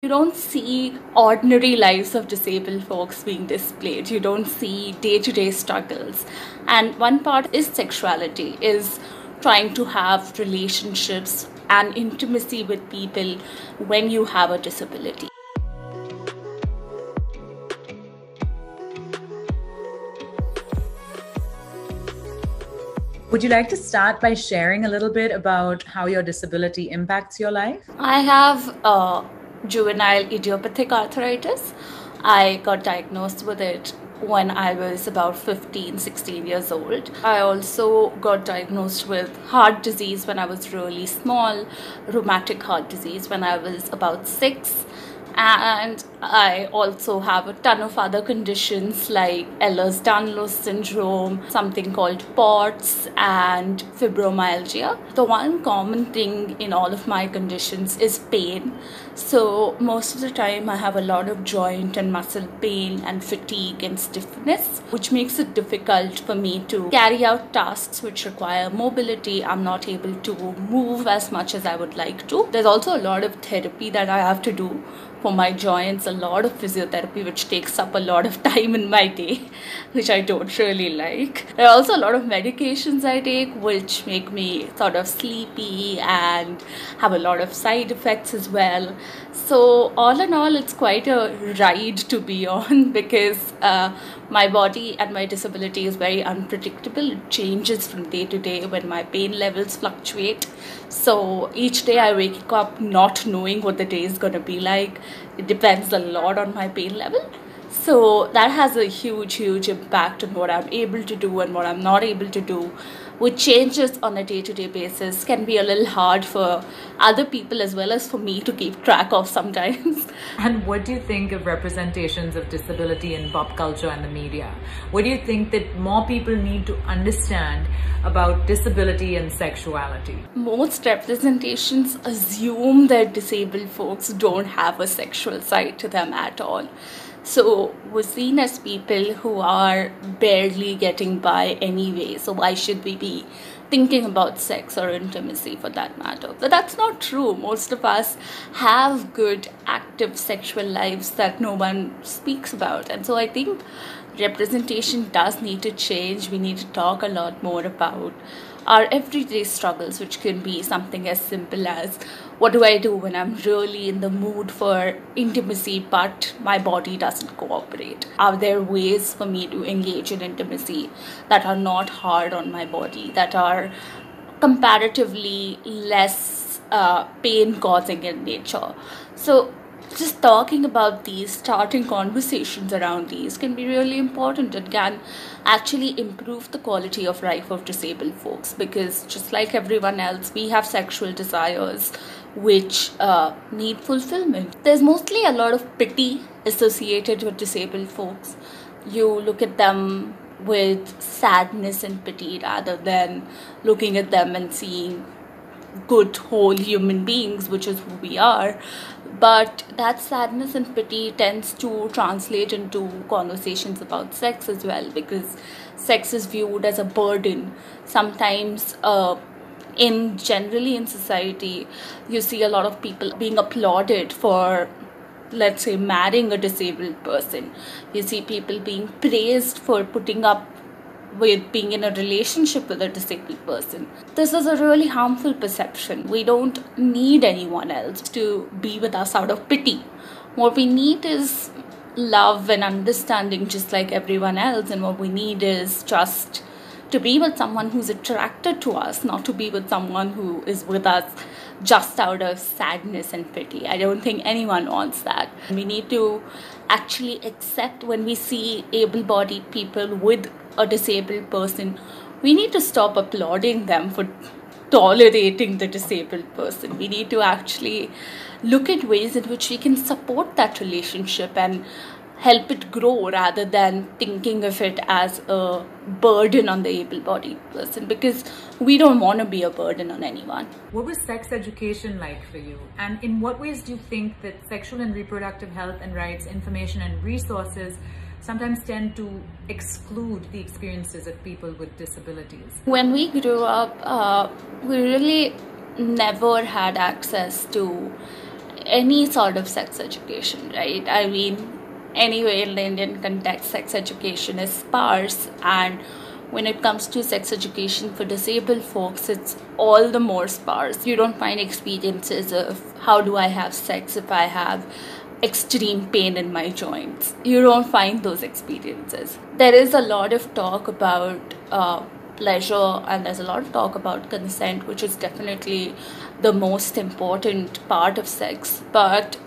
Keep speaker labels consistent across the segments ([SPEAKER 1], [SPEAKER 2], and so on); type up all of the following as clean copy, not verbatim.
[SPEAKER 1] You don't see ordinary lives of disabled folks being displayed. You don't see day-to-day struggles. And one part is sexuality, is trying to have relationships and intimacy with people when you have a disability.
[SPEAKER 2] Would you like to start by sharing a little bit about how your disability impacts your life?
[SPEAKER 1] I have juvenile idiopathic arthritis. I got diagnosed with it when I was about 15, 16 years old. I also got diagnosed with heart disease when I was really small, rheumatic heart disease when I was about 6. And I also have a ton of other conditions like Ehlers-Danlos syndrome, something called POTS, and fibromyalgia. The one common thing in all of my conditions is pain. So most of the time I have a lot of joint and muscle pain and fatigue and stiffness, which makes it difficult for me to carry out tasks which require mobility. I'm not able to move as much as I would like to. There's also a lot of therapy that I have to do for my joints, a lot of physiotherapy which takes up a lot of time in my day, which I don't really like. There are also a lot of medications I take which make me sort of sleepy and have a lot of side effects as well. So all in all, it's quite a ride to be on because my body and my disability is very unpredictable. It changes from day to day when my pain levels fluctuate. So each day I wake up not knowing what the day is going to be like. It depends a lot on my pain level. So that has a huge impact on what I'm able to do and what I'm not able to do, which changes on a day-to-day basis, can be a little hard for other people as well as for me to keep track of sometimes.
[SPEAKER 2] And what do you think of representations of disability in pop culture and the media? What do you think that more people need to understand about disability and sexuality?
[SPEAKER 1] Most representations assume that disabled folks don't have a sexual side to them at all. So we're seen as people who are barely getting by anyway. So why should we be thinking about sex or intimacy for that matter? But that's not true. Most of us have good, active sexual lives that no one speaks about. And so I think representation does need to change. We need to talk a lot more about our everyday struggles, which can be something as simple as, what do I do when I'm really in the mood for intimacy but my body doesn't cooperate? Are there ways for me to engage in intimacy that are not hard on my body, that are comparatively less pain causing in nature? So just talking about these, starting conversations around these can be really important. It can actually improve the quality of life of disabled folks, because just like everyone else, we have sexual desires which need fulfillment. There's mostly a lot of pity associated with disabled folks. You look at them with sadness and pity rather than looking at them and seeing good whole human beings, which is who we are. But that sadness and pity tends to translate into conversations about sex as well, because sex is viewed as a burden. Sometimes generally in society, you see a lot of people being applauded for, let's say, marrying a disabled person. You see people being praised for putting up with being in a relationship with a disabled person. This is a really harmful perception. We don't need anyone else to be with us out of pity. What we need is love and understanding, just like everyone else. And what we need is just to be with someone who's attracted to us, not to be with someone who is with us just out of sadness and pity. I don't think anyone wants that. We need to actually accept when we see able-bodied people with a disabled person. We need to stop applauding them for tolerating the disabled person. We need to actually look at ways in which we can support that relationship and help it grow, rather than thinking of it as a burden on the able-bodied person, because we don't want to be a burden on anyone.
[SPEAKER 2] What was sex education like for you? And in what ways do you think that sexual and reproductive health and rights information and resources sometimes tend to exclude the experiences of people with disabilities?
[SPEAKER 1] When we grew up, we really never had access to any sort of sex education, right? I mean, anyway, in the Indian context, sex education is sparse, and when it comes to sex education for disabled folks, it's all the more sparse. You don't find experiences of how do I have sex if I have extreme pain in my joints. You don't find those experiences. There is a lot of talk about pleasure, and there's a lot of talk about consent, which is definitely the most important part of sex, but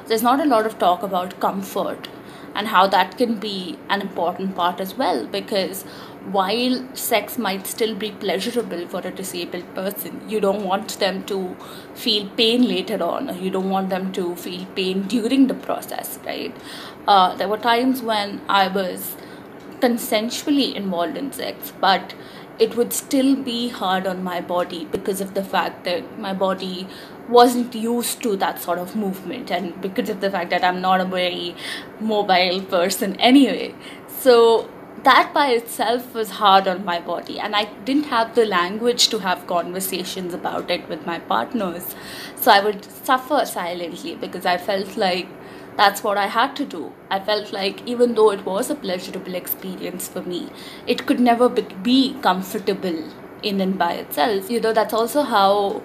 [SPEAKER 1] there's not a lot of talk about comfort and how that can be an important part as well, because while sex might still be pleasurable for a disabled person, you don't want them to feel pain later on, or you don't want them to feel pain during the process, right? There were times when I was consensually involved in sex, but it would still be hard on my body because of the fact that my body wasn't used to that sort of movement, and because of the fact that I'm not a very mobile person anyway. So that by itself was hard on my body, and I didn't have the language to have conversations about it with my partners. So I would suffer silently because I felt like that's what I had to do. I felt like even though it was a pleasurable experience for me, it could never be comfortable in and by itself. That's also how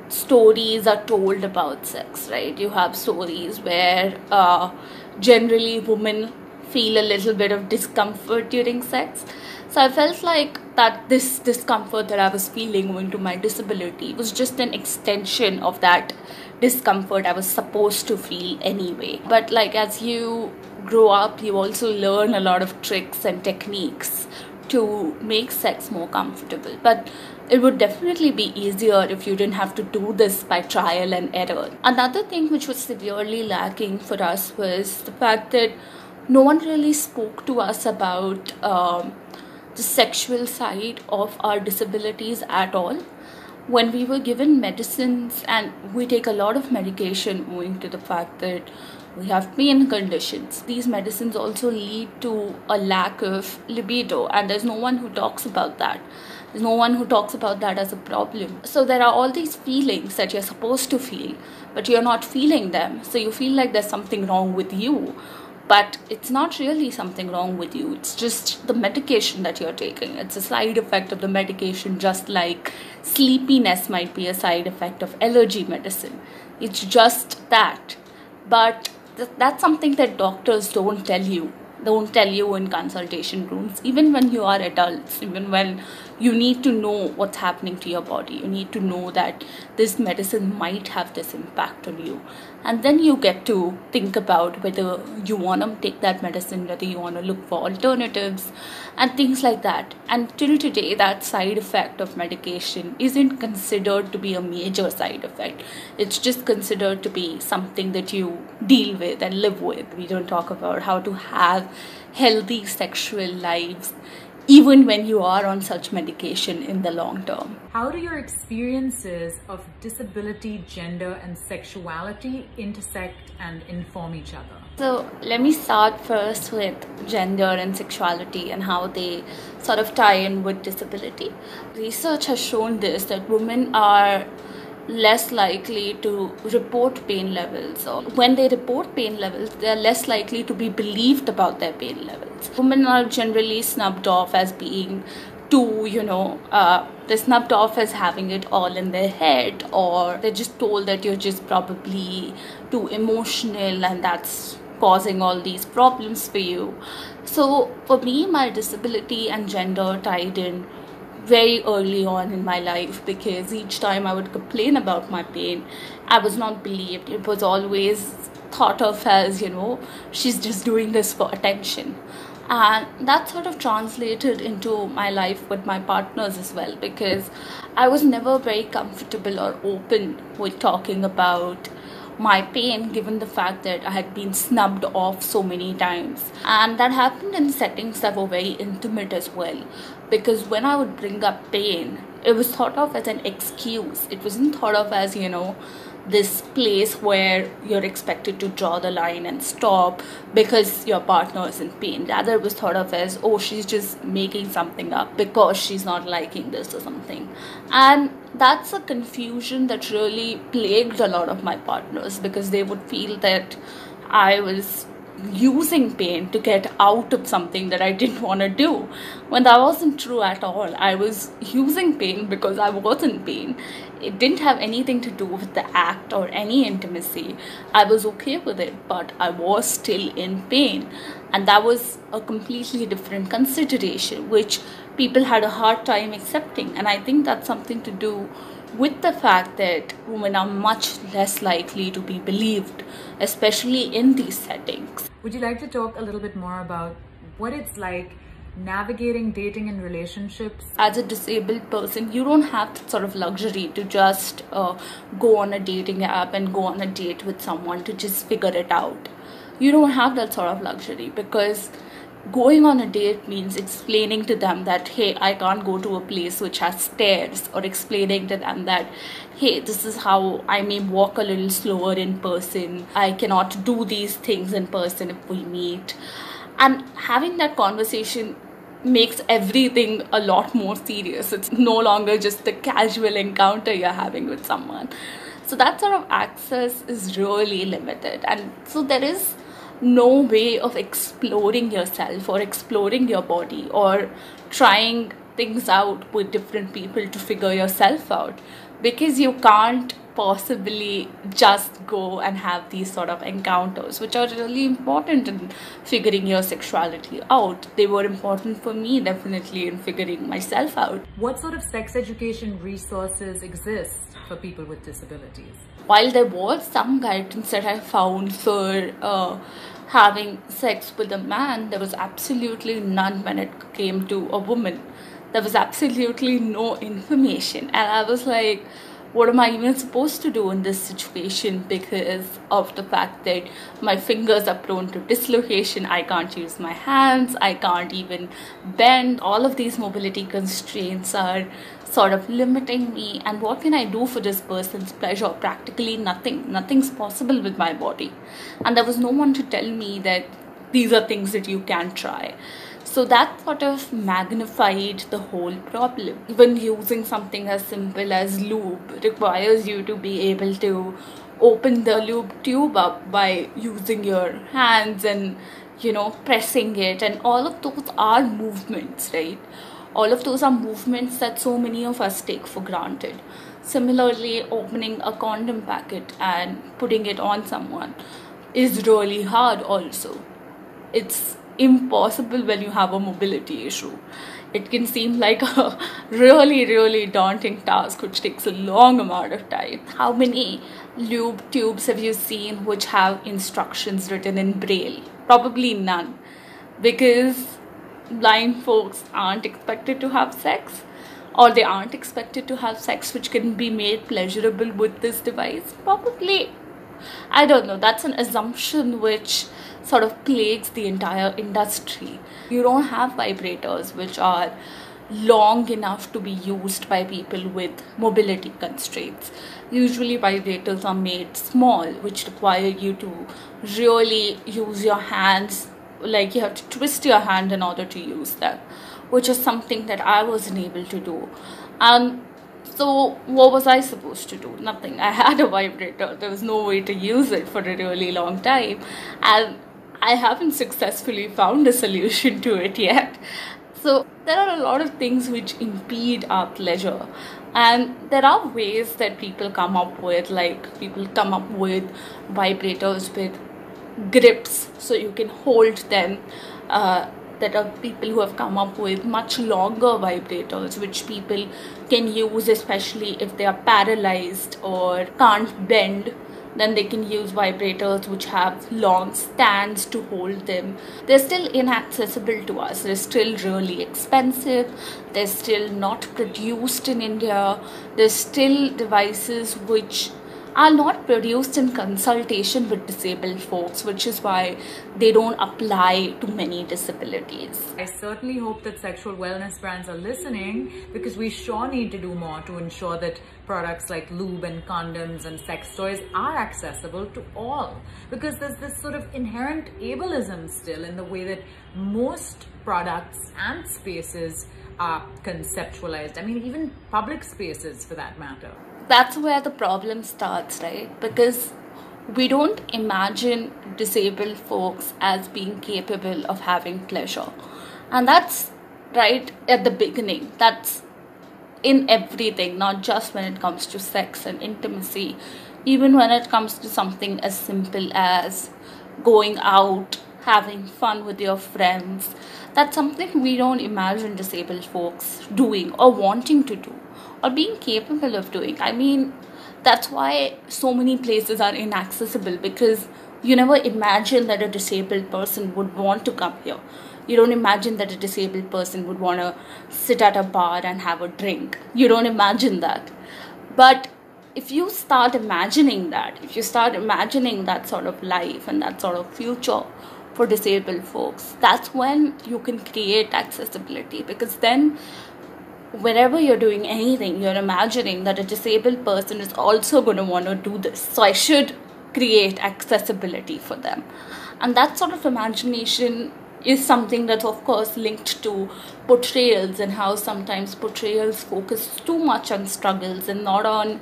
[SPEAKER 1] stories are told about sex, right? You have stories where generally women feel a little bit of discomfort during sex. So I felt like that this discomfort that I was feeling owing to my disability was just an extension of that discomfort I was supposed to feel anyway. But like as you grow up, you also learn a lot of tricks and techniques to make sex more comfortable. But it would definitely be easier if you didn't have to do this by trial and error. Another thing which was severely lacking for us was the fact that no one really spoke to us about the sexual side of our disabilities at all. When we were given medicines, and we take a lot of medication owing to the fact that we have pain conditions, these medicines also lead to a lack of libido, and there's no one who talks about that. There's no one who talks about that as a problem. So there are all these feelings that you're supposed to feel, but you're not feeling them. So you feel like there's something wrong with you. But it's not really something wrong with you. It's just the medication that you're taking. It's a side effect of the medication, just like sleepiness might be a side effect of allergy medicine. It's just that. But that's something that doctors don't tell you. Don't tell you in consultation rooms, even when you are adults, even when you need to know what's happening to your body. You need to know that this medicine might have this impact on you. And then you get to think about whether you want to take that medicine, whether you want to look for alternatives and things like that. And till today, that side effect of medication isn't considered to be a major side effect. It's just considered to be something that you deal with and live with. We don't talk about how to have healthy sexual lives even when you are on such medication in the long term.
[SPEAKER 2] How do your experiences of disability, gender, and sexuality intersect and inform each other?
[SPEAKER 1] So let me start first with gender and sexuality and how they sort of tie in with disability. Research has shown this, that women are less likely to report pain levels, or when they report pain levels, they are less likely to be believed about their pain levels. Women are generally snubbed off as being too, they're snubbed off as having it all in their head, or they're just told that you're just probably too emotional and that's causing all these problems for you. So for me, my disability and gender tied in very early on in my life, because each time I would complain about my pain, I was not believed. It was always thought of as, she's just doing this for attention. And that sort of translated into my life with my partners as well, because I was never very comfortable or open with talking about my pain, given the fact that I had been snubbed off so many times. And that happened in settings that were very intimate as well, because when I would bring up pain, it was thought of as an excuse. It wasn't thought of as, this place where you're expected to draw the line and stop because your partner is in pain. Rather, it was thought of as, oh, she's just making something up because she's not liking this or something. And That's a confusion that really plagued a lot of my partners, because they would feel that I was using pain to get out of something that I didn't want to do, when that wasn't true at all. I was using pain because I was in pain. It didn't have anything to do with the act or any intimacy. I was okay with it, but I was still in pain. And that was a completely different consideration, which people had a hard time accepting. And I think that's something to do with the fact that women are much less likely to be believed, especially in these settings.
[SPEAKER 2] Would you like to talk a little bit more about what it's like navigating dating and relationships?
[SPEAKER 1] As a disabled person, you don't have that sort of luxury to just go on a dating app and go on a date with someone to just figure it out. You don't have that sort of luxury, because going on a date means explaining to them that, hey, I can't go to a place which has stairs, or explaining to them that, hey, this is how I may walk a little slower in person. I cannot do these things in person if we meet. And having that conversation makes everything a lot more serious. It's no longer just the casual encounter you're having with someone. So that sort of access is really limited. And so there is no way of exploring yourself or exploring your body or trying things out with different people to figure yourself out, because you can't possibly just go and have these sort of encounters, which are really important in figuring your sexuality out. They were important for me, definitely, in figuring myself out.
[SPEAKER 2] What sort of sex education resources exist for people with disabilities?
[SPEAKER 1] While there was some guidance that I found for having sex with a man, there was absolutely none when it came to a woman. There was absolutely no information. And I was like, what am I even supposed to do in this situation, because of the fact that my fingers are prone to dislocation. I can't use my hands, I can't even bend. All of these mobility constraints are sort of limiting me. And what can I do for this person's pleasure? Practically nothing. Nothing's possible with my body. And there was no one to tell me that these are things that you can try. So that sort of magnified the whole problem. Even using something as simple as lube requires you to be able to open the lube tube up by using your hands and, pressing it. And all of those are movements, right? All of those are movements that so many of us take for granted. Similarly, opening a condom packet and putting it on someone is really hard also. It's impossible when you have a mobility issue. It can seem like a really, really daunting task which takes a long amount of time. How many lube tubes have you seen which have instructions written in Braille? Probably none, because blind folks aren't expected to have sex, or they aren't expected to have sex which can be made pleasurable with this device. Probably, I don't know, that's an assumption which sort of plagues the entire industry. You don't have vibrators which are long enough to be used by people with mobility constraints. Usually vibrators are made small, which require you to really use your hands, like you have to twist your hand in order to use them, which is something that I wasn't able to do. So what was I supposed to do? Nothing. I had a vibrator. There was no way to use it for a really long time. And I haven't successfully found a solution to it yet. So there are a lot of things which impede our pleasure. And there are ways that people come up with, like people come up with vibrators with grips so you can hold them. There are people who have come up with much longer vibrators which people can use, especially if they are paralyzed or can't bend. Then they can use vibrators which have long stands to hold them. They're still inaccessible to us. They're still really expensive. They're still not produced in India. There's still devices which are not produced in consultation with disabled folks, which is why they don't apply to many disabilities.
[SPEAKER 2] I certainly hope that sexual wellness brands are listening, because we sure need to do more to ensure that products like lube and condoms and sex toys are accessible to all. Because there's this sort of inherent ableism still in the way that most products and spaces are conceptualized. I mean, even public spaces for that matter.
[SPEAKER 1] That's where the problem starts, right? Because we don't imagine disabled folks as being capable of having pleasure. And that's right at the beginning. That's in everything, not just when it comes to sex and intimacy, even when it comes to something as simple as going out, having fun with your friends. That's something we don't imagine disabled folks doing or wanting to do or being capable of doing. I mean, that's why so many places are inaccessible, because you never imagine that a disabled person would want to come here. You don't imagine that a disabled person would want to sit at a bar and have a drink. You don't imagine that. But if you start imagining that, if you start imagining that sort of life and that sort of future for disabled folks, that's when you can create accessibility. Because then whenever you're doing anything, you're imagining that a disabled person is also going to want to do this. So I should create accessibility for them. And that sort of imagination is something that's of course linked to portrayals, and how sometimes portrayals focus too much on struggles and not on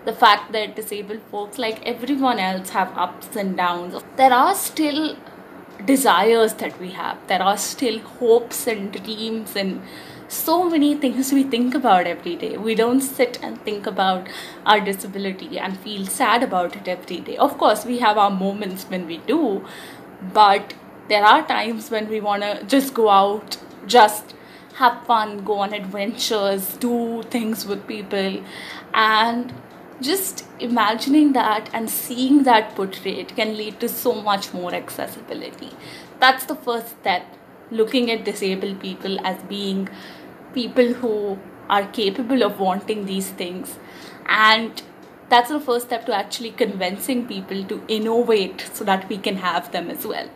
[SPEAKER 1] the fact that disabled folks, like everyone else, have ups and downs. There are still desires that we have. There are still hopes and dreams and so many things we think about every day. We don't sit and think about our disability and feel sad about it every day. Of course, we have our moments when we do, but there are times when we want to just go out, just have fun, go on adventures, do things with people, and just imagining that and seeing that portrayed can lead to so much more accessibility. That's the first step, looking at disabled people as being people who are capable of wanting these things. And that's the first step to actually convincing people to innovate so that we can have them as well.